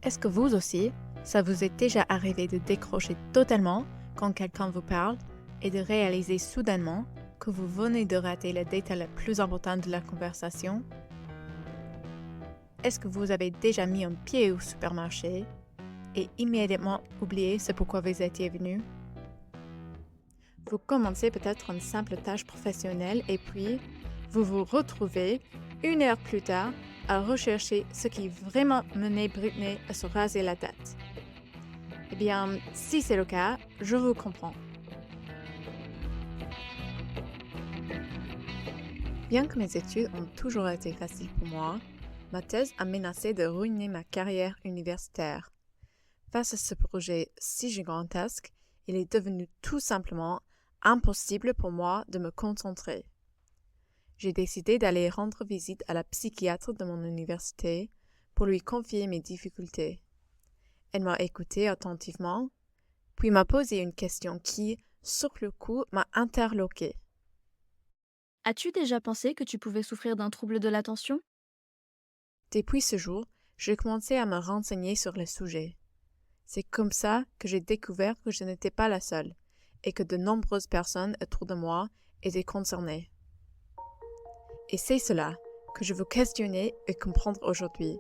Est-ce que vous aussi, ça vous est déjà arrivé de décrocher totalement quand quelqu'un vous parle et de réaliser soudainement que vous venez de rater le détail le plus important de la conversation? Est-ce que vous avez déjà mis un pied au supermarché et immédiatement oublié ce pourquoi vous étiez venu? Vous commencez peut-être une simple tâche professionnelle et puis vous vous retrouvez 1 heure plus tard à rechercher ce qui vraiment menait Britney à se raser la tête. Eh bien, si c'est le cas, je vous comprends. Bien que mes études ont toujours été faciles pour moi, ma thèse a menacé de ruiner ma carrière universitaire. Face à ce projet si gigantesque, il est devenu tout simplement impossible pour moi de me concentrer. J'ai décidé d'aller rendre visite à la psychiatre de mon université pour lui confier mes difficultés. Elle m'a écouté attentivement, puis m'a posé une question qui, sur le coup, m'a interloqué. As-tu déjà pensé que tu pouvais souffrir d'un trouble de l'attention? Depuis ce jour, j'ai commencé à me renseigner sur le sujet. C'est comme ça que j'ai découvert que je n'étais pas la seule et que de nombreuses personnes autour de moi étaient concernées. Et c'est cela que je veux questionner et comprendre aujourd'hui.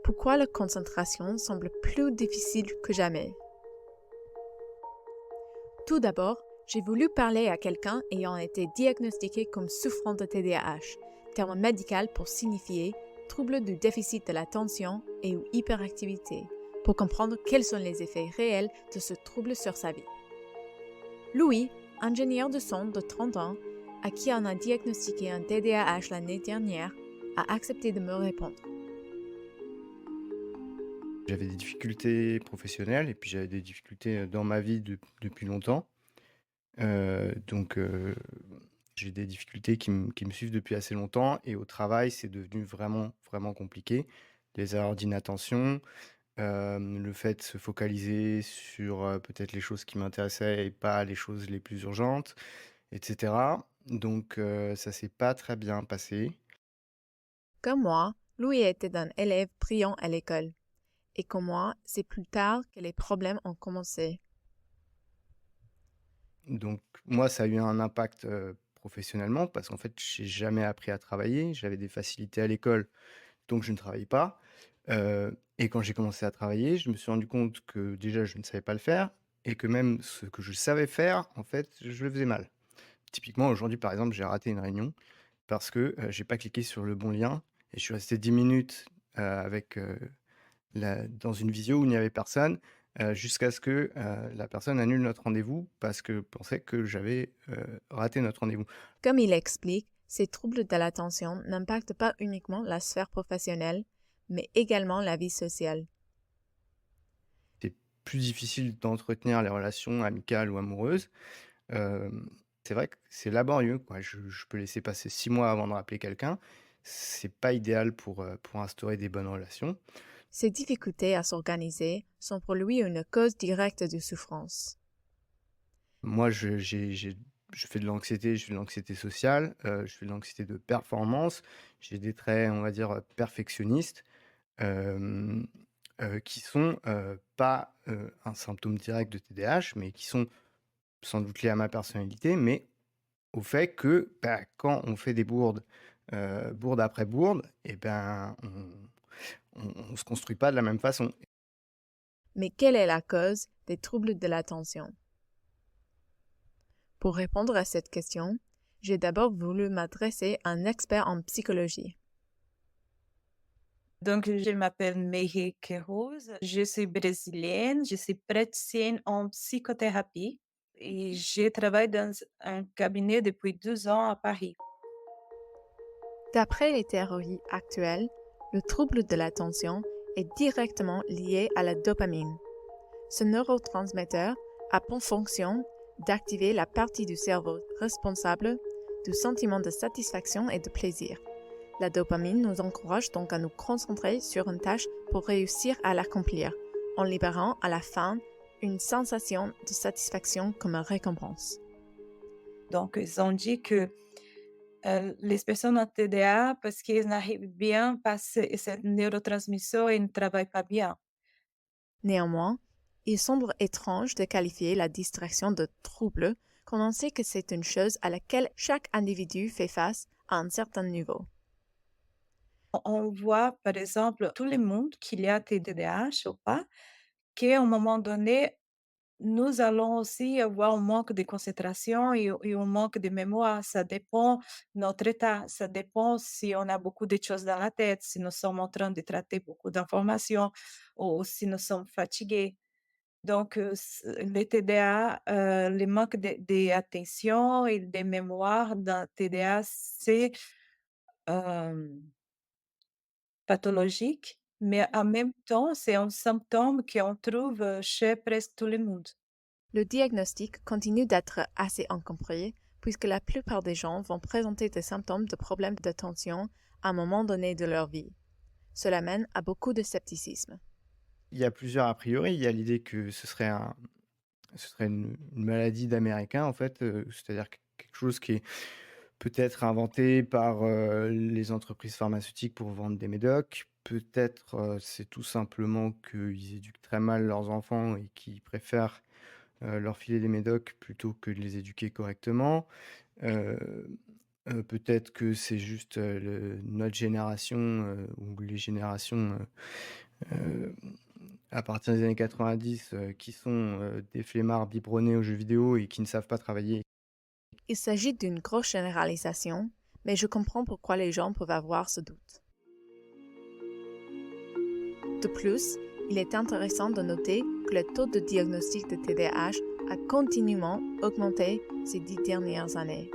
Pourquoi la concentration semble plus difficile que jamais? Tout d'abord, j'ai voulu parler à quelqu'un ayant été diagnostiqué comme souffrant de TDAH, terme médical pour signifier trouble du déficit de l'attention et ou hyperactivité, pour comprendre quels sont les effets réels de ce trouble sur sa vie. Louis, ingénieur de son de 30 ans, à qui on a diagnostiqué un TDAH l'année dernière, a accepté de me répondre. J'avais des difficultés professionnelles et puis j'avais des difficultés, dans ma vie depuis longtemps. Donc j'ai des difficultés qui me suivent depuis assez longtemps et au travail, c'est devenu vraiment, vraiment compliqué. Les erreurs d'inattention, le fait de se focaliser sur, peut-être les choses qui m'intéressaient et pas les choses les plus urgentes et cetera. Donc ça s'est pas très bien passé. Comme moi, Louis était un élève brillant à l'école. Et comme moi, c'est plus tard que les problèmes ont commencé. Donc moi, ça a eu un impact, professionnellement parce qu'en fait, j'ai jamais appris à travailler. J'avais des facilités à l'école, donc je ne travaillais pas. Et quand j'ai commencé à travailler, je me suis rendu compte que déjà je ne savais pas le faire et que même ce que je savais faire, en fait, je le faisais mal. Typiquement, aujourd'hui, par exemple, j'ai raté une réunion parce que, j'ai pas cliqué sur le bon lien et je suis resté 10 minutes, avec, dans une visio où il n'y avait personne, jusqu'à ce que, la personne annule notre rendez-vous parce que pensait que j'avais, raté notre rendez-vous. Comme il explique, ces troubles de l'attention n'impactent pas uniquement la sphère professionnelle, mais également la vie sociale. C'est plus difficile d'entretenir les relations amicales ou amoureuses. C'est vrai que c'est laborieux, quoi. Je peux laisser passer 6 mois avant de rappeler quelqu'un. C'est pas idéal pour instaurer des bonnes relations. Ces difficultés à s'organiser sont pour lui une cause directe de souffrance. Moi, je fais de l'anxiété, je fais de l'anxiété sociale, je fais de l'anxiété de performance. J'ai des traits, on va dire, perfectionnistes, hem, qui sont, pas, un symptôme direct de TDAH, mais qui sont sans doute liés à ma personnalité, mais au fait que, bah, quand on fait des bourdes, bourde après bourde et ben, on se construit pas de la même façon. Mais quelle est la cause des troubles de l'attention? Pour répondre à cette question, j'ai d'abord voulu m'adresser à un expert en psychologie. Donc, je m'appelle Meire Queiroz, je suis brésilienne, je suis praticienne en psychothérapie et je travaille dans un cabinet depuis 12 ans à Paris. D'après les théories actuelles, le trouble de l'attention est directement lié à la dopamine. Ce neurotransmetteur a pour fonction d'activer la partie du cerveau responsable du sentiment de satisfaction et de plaisir. La dopamine nous encourage donc à nous concentrer sur une tâche pour réussir à l'accomplir, en libérant à la fin une sensation de satisfaction comme récompense. Donc, ils ont dit que les personnes en TDA, parce qu'ils n'arrivent bien pas ce neurotransmission, ils ne travaillent pas bien. Néanmoins, il semble étrange de qualifier la distraction de trouble quand on sait que c'est une chose à laquelle chaque individu fait face à un certain niveau. On voit, par exemple, tout le monde qu'il y a TDAH ou pas, qu'à un moment donné, nous allons aussi avoir un manque de concentration et un manque de mémoire. Ça dépend de notre état, ça dépend si on a beaucoup de choses dans la tête, si nous sommes en train de traiter beaucoup d'informations ou si nous sommes fatigués. Donc, les TDA, le manque d'attention et de mémoire dans TDA, c'est pathologique, mais en même temps, c'est un symptôme qu'on trouve, chez presque tout le monde. Le diagnostic continue d'être assez incompris puisque la plupart des gens vont présenter des symptômes de problèmes d'attention à un moment donné de leur vie. Cela mène à beaucoup de scepticisme. Il y a plusieurs a priori. Il y a l'idée que ce serait une maladie d'Américains, en fait, c'est-à-dire quelque chose qui est peut-être inventé par, les entreprises pharmaceutiques pour vendre des médocs. Peut-être, c'est tout simplement qu'ils éduquent très mal leurs enfants et qu'ils préfèrent, leur filer des médocs plutôt que de les éduquer correctement. Heu peut-être que c'est juste, notre génération, ou les générations, heu, à partir des années 90, qui sont, des flemmards biberonnés aux jeux vidéo et qui ne savent pas travailler. Il s'agit d'une grosse généralisation, mais je comprends pourquoi les gens peuvent avoir ce doute. De plus, il est intéressant de noter que le taux de diagnostic de TDAH a continuellement augmenté ces 10 dernières années.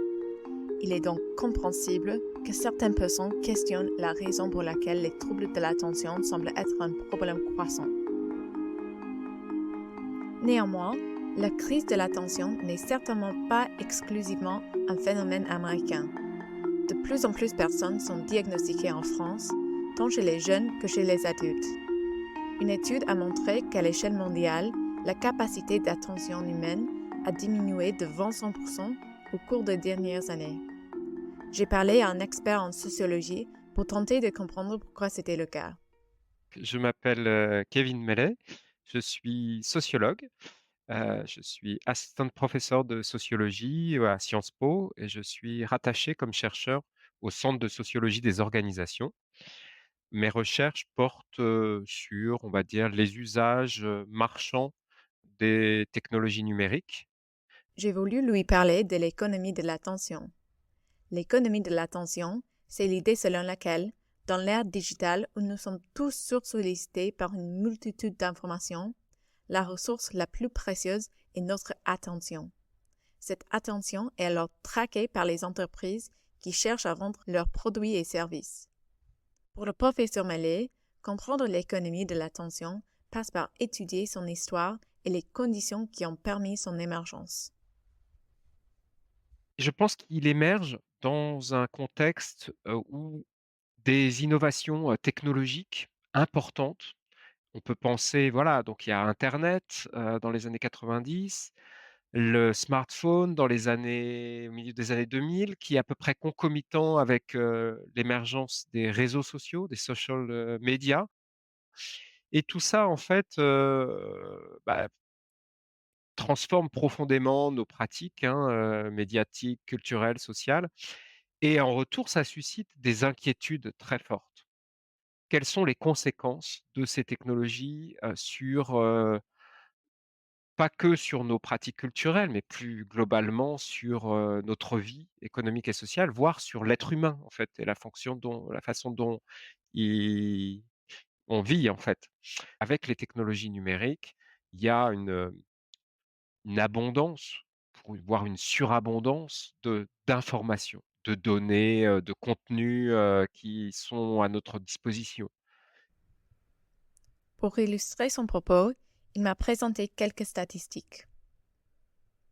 Il est donc compréhensible que certaines personnes questionnent la raison pour laquelle les troubles de l'attention semblent être un problème croissant. Néanmoins, la crise de l'attention n'est certainement pas exclusivement un phénomène américain. De plus en plus de personnes sont diagnostiquées en France, tant chez les jeunes que chez les adultes. Une étude a montré qu'à l'échelle mondiale, la capacité d'attention humaine a diminué de 25% au cours des dernières années. J'ai parlé à un expert en sociologie pour tenter de comprendre pourquoi c'était le cas. Je m'appelle Kevin Mellet, je suis sociologue, je suis assistant professeur de sociologie à Sciences Po et je suis rattaché comme chercheur au Centre de sociologie des organisations. Mes recherches portent sur, on va dire, les usages marchands des technologies numériques. J'ai voulu lui parler de l'économie de l'attention. L'économie de l'attention, c'est l'idée selon laquelle, dans l'ère digitale où nous sommes tous sursollicités par une multitude d'informations, la ressource la plus précieuse est notre attention. Cette attention est alors traquée par les entreprises qui cherchent à vendre leurs produits et services. Pour le professeur Mallet, comprendre l'économie de l'attention passe par étudier son histoire et les conditions qui ont permis son émergence. Je pense qu'il émerge dans un contexte où des innovations technologiques importantes. On peut penser, voilà, donc il y a internet, dans les années 90, le smartphone dans les années au milieu des années 2000 qui est à peu près concomitant avec, l'émergence des réseaux sociaux, des social, media et tout ça en fait, transforme profondément nos pratiques, hein, médiatiques, culturelles, sociales et en retour, ça suscite des inquiétudes très fortes. Quelles sont les conséquences de ces technologies, sur, pas que sur nos pratiques culturelles, mais plus globalement sur, notre vie économique et sociale, voire sur l'être humain, en fait et la façon dont il on vit, en fait. Avec les technologies numériques, il y a une abondance, voire une surabondance d'informations, de données, de contenus, qui sont à notre disposition. Pour illustrer son propos, il m'a présenté quelques statistiques.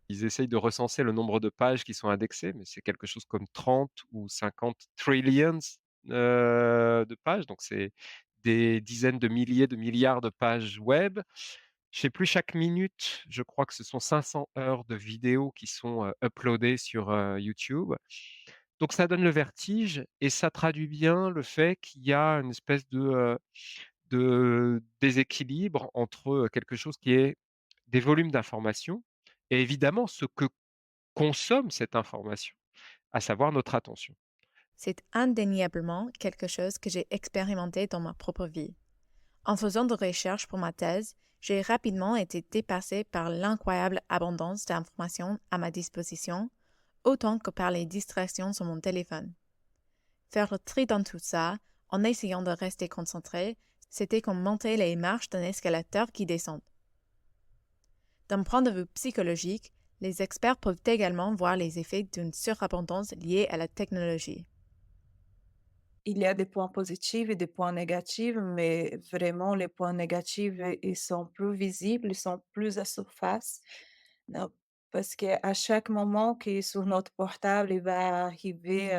Ils essayent de recenser le nombre de pages qui sont indexées, mais c'est quelque chose comme 30 ou 50 trillions, de pages, donc c'est des dizaines de milliers de milliards de pages web. Je sais plus, chaque minute, je crois que ce sont 500 heures de vidéos qui sont, uploadées sur, YouTube. Donc ça donne le vertige et ça traduit bien le fait qu'il y a une espèce de déséquilibre entre, quelque chose qui est des volumes d'informations et évidemment ce que consomme cette information, à savoir notre attention. C'est indéniablement quelque chose que j'ai expérimenté dans ma propre vie. En faisant des recherches pour ma thèse, j'ai rapidement été dépassée par l'incroyable abondance d'informations à ma disposition, autant que par les distractions sur mon téléphone. Faire le tri dans tout ça, en essayant de rester concentré, c'était comme monter les marches d'un escalateur qui descend. D'un point de vue psychologique, les experts peuvent également voir les effets d'une surabondance liée à la technologie. Il y a des points positifs et des points négatifs, mais vraiment les points négatifs, ils sont plus visibles, ils sont plus à surface. Non, parce qu'à chaque moment que sur notre portable, il va arriver,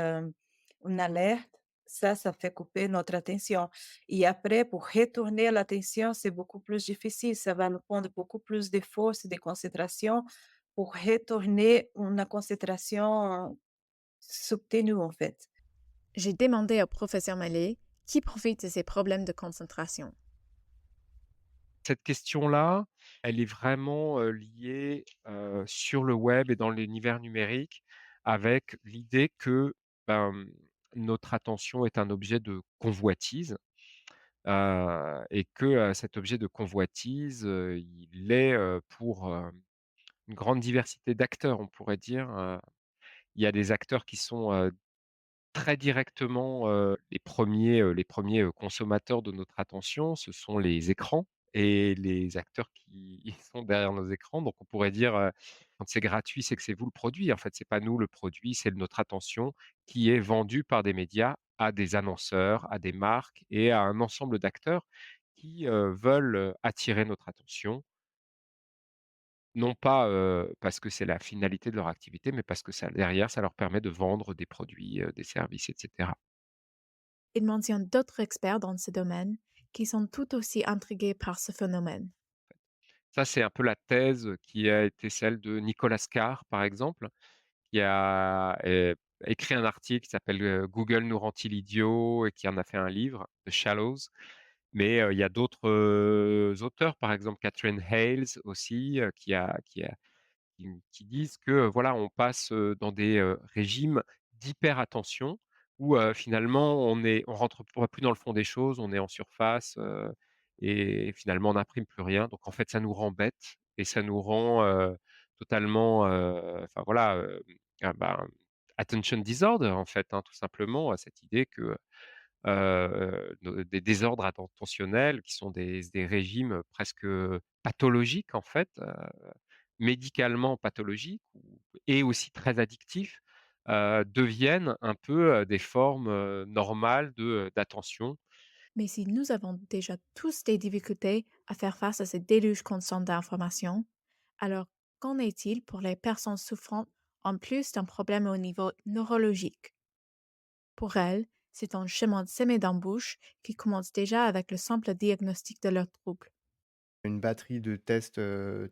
une alerte, ça fait couper notre attention et après pour retourner l'attention, c'est beaucoup plus difficile. Ça va nous prendre beaucoup plus de force et de concentration pour retourner une concentration soutenue, en fait. J'ai demandé au professeur Mallet qui profite de ces problèmes de concentration. Cette question-là, elle est vraiment, liée, sur le web et dans l'univers numérique avec l'idée que, ben, notre attention est un objet de convoitise, et que, cet objet de convoitise, il est, pour, une grande diversité d'acteurs, on pourrait dire, il y a des acteurs qui sont, très directement, les premiers consommateurs de notre attention, ce sont les écrans et les acteurs qui sont derrière nos écrans. Donc on pourrait dire, quand c'est gratuit, c'est que c'est vous le produit. En fait, c'est pas nous le produit, c'est notre attention qui est vendue par des médias à des annonceurs, à des marques et à un ensemble d'acteurs qui, veulent, attirer notre attention. Non pas, parce que c'est la finalité de leur activité, mais parce que ça derrière, ça leur permet de vendre des produits, des services et cetera. Il mentionne d'autres experts dans ce domaine qui sont tout aussi intrigués par ce phénomène. Ça, c'est un peu la thèse qui a été celle de Nicolas Carr, par exemple, qui a, écrit un article qui s'appelle, «Google nous rend-il idiots?» et qui en a fait un livre, The Shallows. Mais, il y a d'autres, auteurs, par exemple Catherine Hayles aussi, qui disent que, voilà, on passe, dans des, régimes d'hyperattention où, finalement on rentre pas plus dans le fond des choses, on est en surface, et finalement on n'imprime plus rien. Donc en fait, ça nous rend bêtes et ça nous rend, totalement, enfin voilà, ben, attention disorder en fait, hein, tout simplement, cette idée que, des désordres attentionnels qui sont des régimes presque, pathologiques en fait, médicalement pathologiques et aussi très addictifs, deviennent un peu, des formes, normales d'attention. Mais si nous avons déjà tous des difficultés à faire face à ce déluge constant d'informations, alors qu'en est-il pour les personnes souffrant en plus d'un problème au niveau neurologique? Pour elles, c'est un chemin semé d'embûches qui commence déjà avec le simple diagnostic de leur trouble. Une batterie de tests,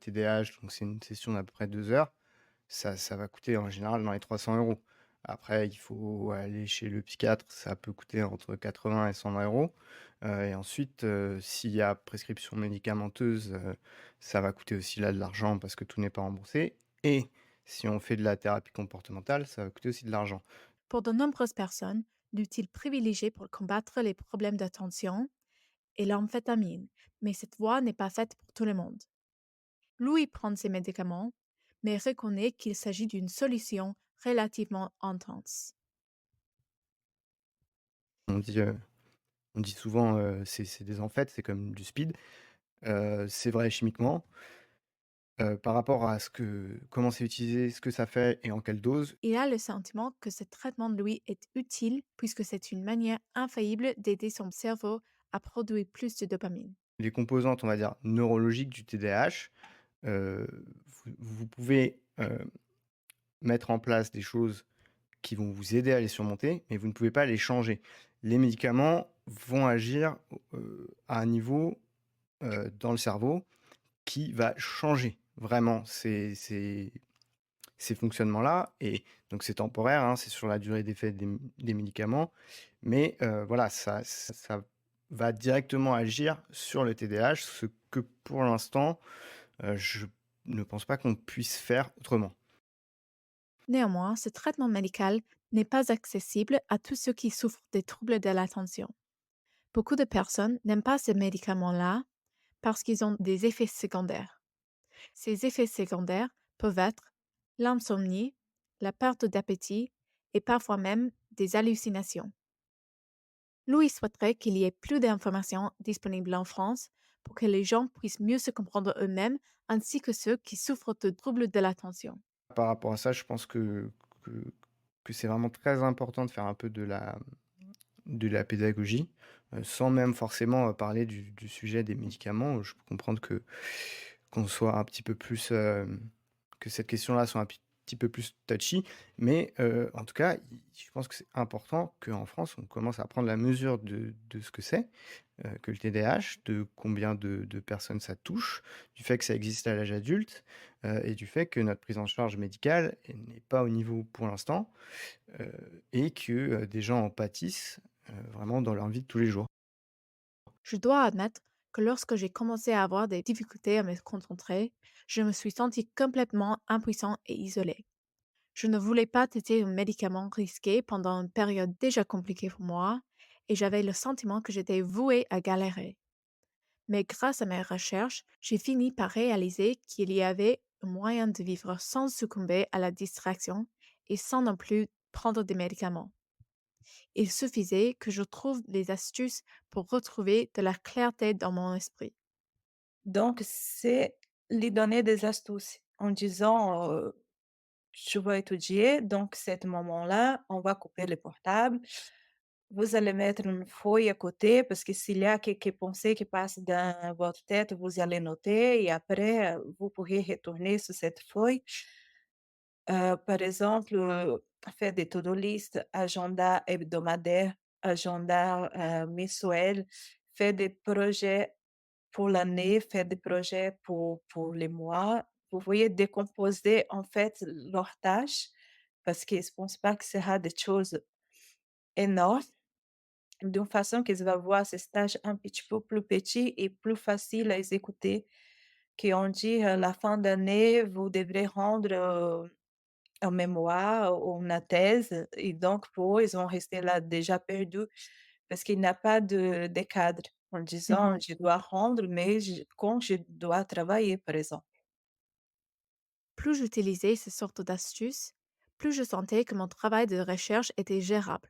TDAH, donc c'est une session d'à peu près 2 heures. Ça va coûter en général dans les 300 €. Après, il faut aller chez le psychiatre, ça peut coûter entre 80 et 120 €. Et ensuite, s'il y a prescription médicamenteuse, ça va coûter aussi là de l'argent parce que tout n'est pas remboursé et si on fait de la thérapie comportementale, ça va coûter aussi de l'argent. Pour de nombreuses personnes, l'outil privilégié pour combattre les problèmes d'attention est l'amphétamine, mais cette voie n'est pas faite pour tout le monde. Louis prend ses médicaments, mais reconnaît qu'il s'agit d'une solution relativement intense. On dit, heu, on dit souvent, c'est des amphettes, c'est comme du speed. C'est vrai chimiquement. Par rapport à ce que comment c'est utilisé, ce que ça fait et en quelle dose, Il a le sentiment que ce traitement de Louis est utile puisque c'est une manière infaillible d'aider son cerveau à produire plus de dopamine. les composantes, on va dire, neurologiques du TDAH, vous pouvez, mettre en place des choses qui vont vous aider à les surmonter, mais vous ne pouvez pas les changer. Les médicaments vont agir, à un niveau, dans le cerveau qui va changer vraiment ces fonctionnements-là et donc c'est temporaire, hein, c'est sur la durée d'effet des médicaments, mais voilà, ça va directement agir sur le TDAH, ce que pour l'instant, je ne pense pas qu'on puisse faire autrement. Néanmoins, ce traitement médical n'est pas accessible à tous ceux qui souffrent des troubles de l'attention. Beaucoup de personnes n'aiment pas ces médicaments-là parce qu'ils ont des effets secondaires. Ces effets secondaires peuvent être l'insomnie, la perte d'appétit et parfois même des hallucinations. Louis souhaiterait qu'il y ait plus d'informations disponibles en France pour que les gens puissent mieux se comprendre eux-mêmes ainsi que ceux qui souffrent de troubles de l'attention. Par rapport à ça, je pense que que c'est vraiment très important de faire un peu de la pédagogie, sans même forcément, parler du sujet des médicaments. Je peux comprendre qu'on soit un petit peu plus, que cette question-là soit un petit peu plus touchy, mais en tout cas, je pense que c'est important qu'en France, on commence à prendre la mesure de ce que c'est, que le TDAH, de combien de personnes ça touche, du fait que ça existe à l'âge adulte, et du fait que notre prise en charge médicale, elle n'est pas au niveau pour l'instant, et que, des gens en pâtissent, vraiment dans leur vie de tous les jours. Je dois admettre que lorsque j'ai commencé à avoir des difficultés à me concentrer, je me suis sentie complètement impuissant et isolé. Je ne voulais pas tester un médicament risqué pendant une période déjà compliquée pour moi et j'avais le sentiment que j'étais vouée à galérer. Mais grâce à mes recherches, j'ai fini par réaliser qu'il y avait un moyen de vivre sans succomber à la distraction et sans non plus prendre des médicaments. Il suffisait que je trouve des astuces pour retrouver de la clarté dans mon esprit. Donc c'est lui donner des astuces en disant, «Je vais étudier, donc cet moment-là, on va couper les portables. Vous allez mettre une feuille à côté parce que s'il y a quelques pensées qui passent dans votre tête, vous allez noter et après, vous pourrez retourner sur cette feuille». Par exemple, faire des to-do list, agenda hebdomadaire, agenda, mensuel, faire des projets pour l'année, faire des projets pour les mois. Vous voyez, décomposer en fait leurs tâches parce que je pense pas que ce sera des choses énormes, d'une façon qu'ils vont voir ces tâches un petit peu plus petits et plus faciles à exécuter. Qu'on dit, la fin d'année, vous devrez rendre, un mémoire ou une thèse et donc pour eux, ils vont rester là déjà perdus parce qu'il n'y a pas de cadre en disant: «Je dois rendre, mais quand je dois travailler», par exemple. Plus j'utilisais ces sortes d'astuces, plus je sentais que mon travail de recherche était gérable.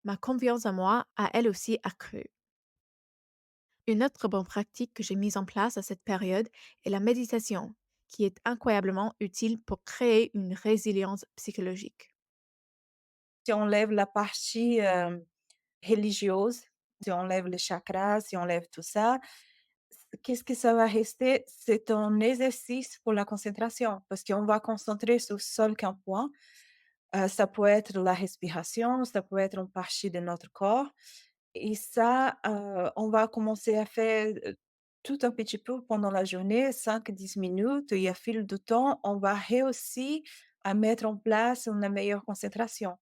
Ma confiance en moi a elle aussi accru. Une autre bonne pratique que j'ai mise en place à cette période est la méditation, qui est incroyablement utile pour créer une résilience psychologique. Si on lève la partie, religieuse, si on lève les chakras, si on lève tout ça, qu'est-ce que ça va rester? C'est un exercice pour la concentration parce qu'on va concentrer sur seul qu'un point. Ça peut être la respiration, ça peut être une partie de notre corps et ça, on va commencer à faire, tout un petit peu pendant la journée, 5 à 10 minutes et à fil du temps, on va réussir à mettre en place une meilleure concentration.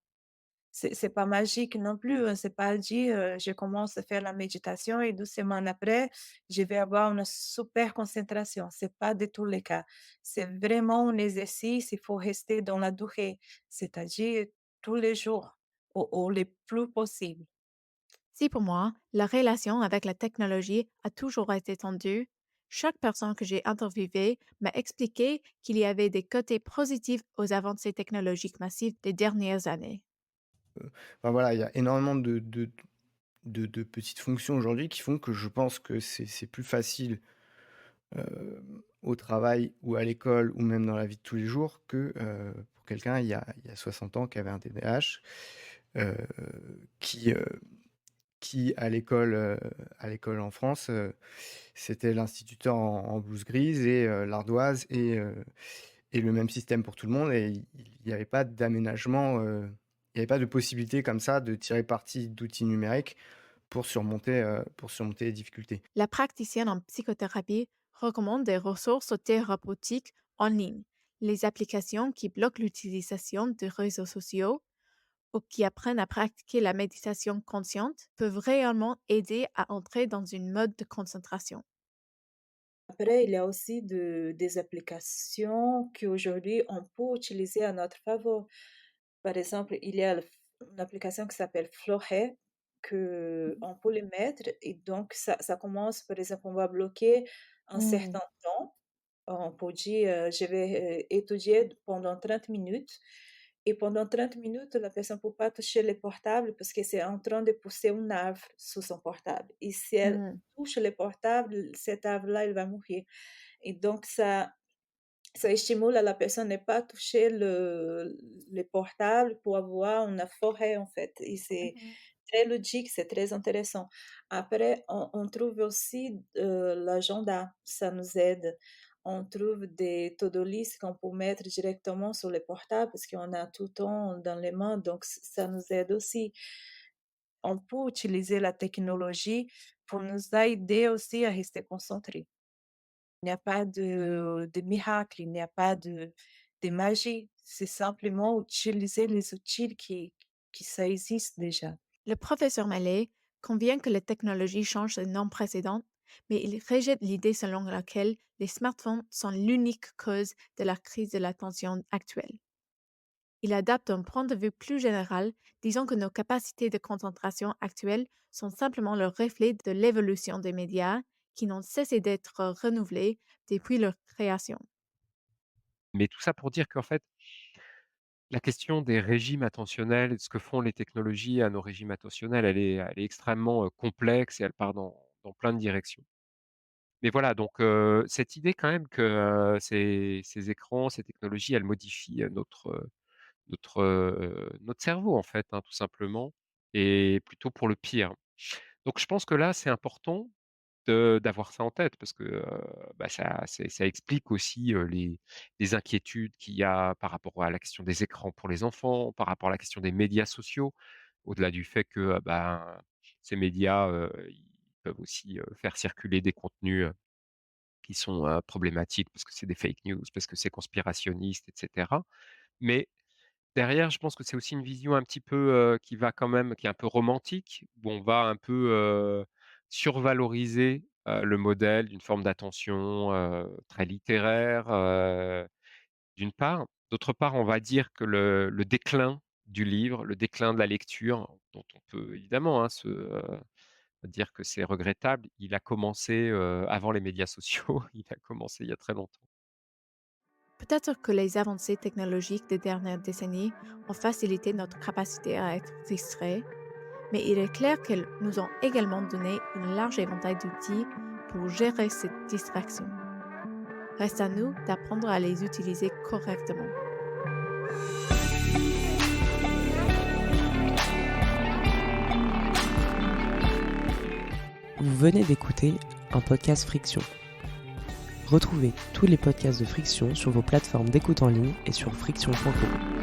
C'est pas magique non plus, hein, c'est pas dit, je commence à faire la méditation et 2 semaines après, je vais avoir une super concentration. C'est pas du tout le cas. C'est vraiment un exercice, il faut rester dans la durée, c'est-à-dire tous les jours au le plus possible. Si pour moi, la relation avec la technologie a toujours été tendue, chaque personne que j'ai interviewée m'a expliqué qu'il y avait des côtés positifs aux avancées technologiques massives des dernières années. Enfin voilà, il y a énormément de petites fonctions aujourd'hui qui font que je pense que c'est plus facile, au travail ou à l'école ou même dans la vie de tous les jours que, pour quelqu'un il y a 60 ans qui avait un TDAH, heu, qui, heu, qui à l'école en France, c'était l'instituteur en blouse grise et l'ardoise et le même système pour tout le monde et il n'y avait pas d'aménagement, il n'y avait pas de possibilité comme ça de tirer parti d'outils numériques pour surmonter les difficultés. La praticienne en psychothérapie recommande des ressources thérapeutiques en ligne, les applications qui bloquent l'utilisation des réseaux sociaux ou qui apprennent à pratiquer la méditation consciente peuvent réellement aider à entrer dans une mode de concentration. Après, il y a aussi des applications qu'aujourd'hui on peut utiliser à notre faveur. Par exemple, il y a une application qui s'appelle Flowhay que on peut les mettre et donc ça commence, par exemple, on va bloquer un Hmm. certain temps. On peut dire, je vais étudier pendant 30 minutes et pendant 30 minutes, la personne ne peut pas toucher le portable parce que c'est en train de pousser un arbre sur son portable. Et si elle Hmm. touche le portable, cet arbre-là, il va mourir. Et donc, ça stimule la personne à ne pas toucher le portable pour avoir une forêt, en fait. Et c'est Mhm. très logique, c'est très intéressant. Après, on trouve aussi l'agenda, ça nous aide. On trouve des to-do list qu'on peut mettre directement sur le portable parce qu'on a tout le temps dans les mains, donc ça nous aide aussi. On peut utiliser la technologie pour nous aider aussi à rester concentrés. Il n'y a pas de miracle, il n'y a pas de magie. C'est simplement utiliser les outils qui ça existe déjà. Le professeur Mallet convient que les technologies changent de normes précédentes, mais il rejette l'idée selon laquelle les smartphones sont l'unique cause de la crise de l'attention actuelle. Il adapte un point de vue plus général, disant que nos capacités de concentration actuelles sont simplement le reflet de l'évolution des médias qui n'ont cessé d'être renouvelés depuis leur création. Mais tout ça pour dire qu'en fait, la question des régimes attentionnels et de ce que font les technologies à nos régimes attentionnels, elle est extrêmement, complexe et elle part dans plein de directions. Mais voilà, donc cette idée quand même que, ces écrans, ces technologies, elles modifient, notre cerveau en fait, hein, tout simplement et plutôt pour le pire. Donc je pense que là, c'est important d'avoir ça en tête parce que, bah, ça explique aussi, les inquiétudes qu'il y a par rapport à la question des écrans pour les enfants, par rapport à la question des médias sociaux, au-delà du fait que, ben, ces médias, ils peuvent aussi, faire circuler des contenus, qui sont, problématiques parce que c'est des fake news, parce que c'est conspirationniste et cetera. Mais derrière, je pense que c'est aussi une vision un petit peu, qui est un peu romantique, où on va un peu, survaloriser, le modèle d'une forme d'attention, très littéraire, d'une part. D'autre part, on va dire que le déclin du livre, le déclin de la lecture, dont on peut évidemment, hein, dire que c'est regrettable, il a commencé, avant les médias sociaux, il a commencé il y a très longtemps. Peut-être que les avancées technologiques des dernières décennies ont facilité notre capacité à être distrait, mais il est clair qu'elles nous ont également donné une large éventail d'outils pour gérer cette distraction. Reste à nous d'apprendre à les utiliser correctement. Vous venez d'écouter un podcast Friction. Retrouvez tous les podcasts de Friction sur vos plateformes d'écoute en ligne et sur friction.co.